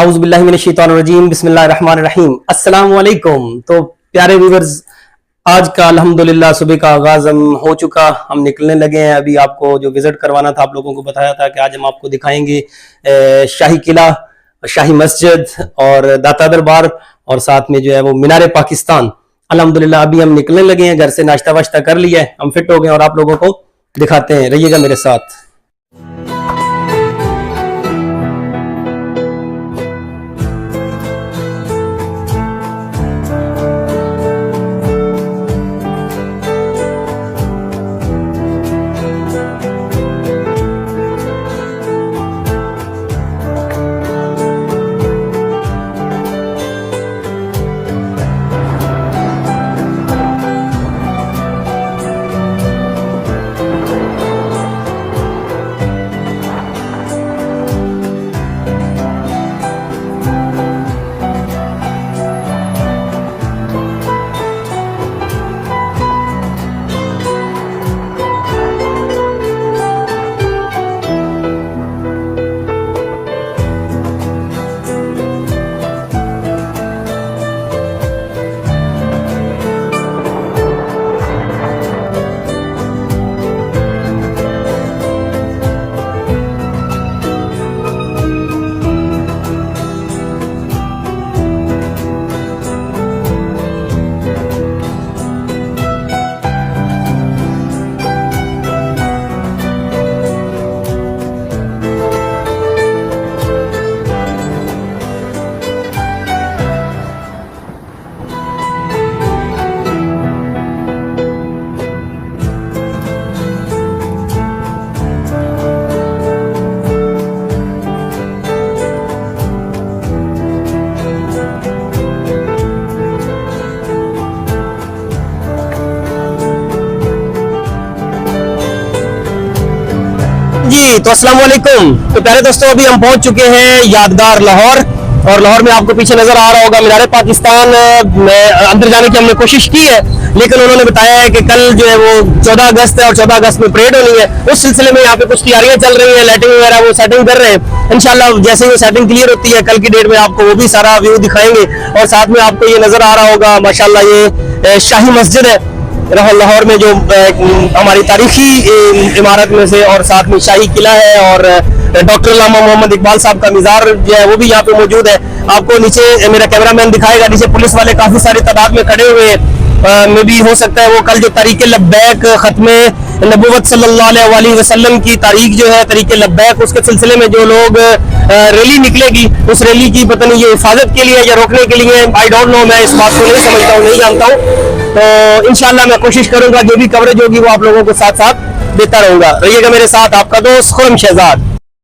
औज़ुबिल्लाहि मिनश्शैतानिर्रजीम बिस्मिल्लाहिर्रहमानिर्रहीम अस्सलाम वालेकुम। तो प्यारे व्यूअर्स, आज का अल्हम्दुलिल्लाह सुबह का आगाज हो चुका। हम निकलने लगे हैं। अभी आपको जो विजिट करवाना था, आप लोगों को बताया था कि आज हम आपको दिखाएंगे शाही किला, शाही मस्जिद और दाता दरबार और साथ में जो है वो मीनार पाकिस्तान। अल्हम्दुलिल्लाह अभी हम निकलने लगे हैं, घर से नाश्ता वाश्ता कर लिया है, हम फिट हो गए और आप लोगों को दिखाते हैं। रहिएगा मेरे साथ। जी तो अस्सलाम वालेकुम। तो प्यारे दोस्तों, अभी हम पहुंच चुके हैं यादगार लाहौर, और लाहौर में आपको पीछे नजर आ रहा होगा मीनार पाकिस्तान में अंदर जाने की हमने कोशिश की है, लेकिन उन्होंने बताया है कि कल जो है वो 14 अगस्त है और 14 अगस्त में परेड होनी है। उस सिलसिले में यहाँ पे कुछ तैयारियां चल रही है, लाइटिंग वगैरह वो सेटिंग कर रहे हैं। इंशाल्लाह जैसे ही वो सेटिंग क्लियर होती है कल की डेट में आपको वो भी सारा व्यू दिखाएंगे। और साथ में आपको ये नजर आ रहा होगा माशाल्लाह ये शाही मस्जिद है लाहौर में, जो हमारी तारीखी इमारत में से, और साथ में शाही किला है और डॉक्टर अल्लामा मोहम्मद इकबाल साहब का मिज़ार जो है वो भी यहाँ पे मौजूद है। आपको नीचे मेरा कैमरामैन दिखाएगा, नीचे पुलिस वाले काफी सारी तादाद में खड़े हुए में भी हो सकता है वो कल जो तारीख लब्बैक खत्मे नबूवत सल्लल्लाहु अलैहि वसल्लम की तारीख जो है तारीख लब्बैक, उसके सिलसिले में जो लोग रैली निकलेगी, उस रैली की पता नहीं ये हिफाजत के लिए या रोकने के लिए, आई डोंट नो, मैं इस बात को नहीं समझता हूँ, नहीं जानता हूँ। तो इंशाल्लाह मैं कोशिश करूंगा जो भी कवरेज होगी वो आप लोगों को साथ साथ देता रहूंगा। रहिएगा मेरे साथ, आपका दोस्त खुर्रम शहजाद।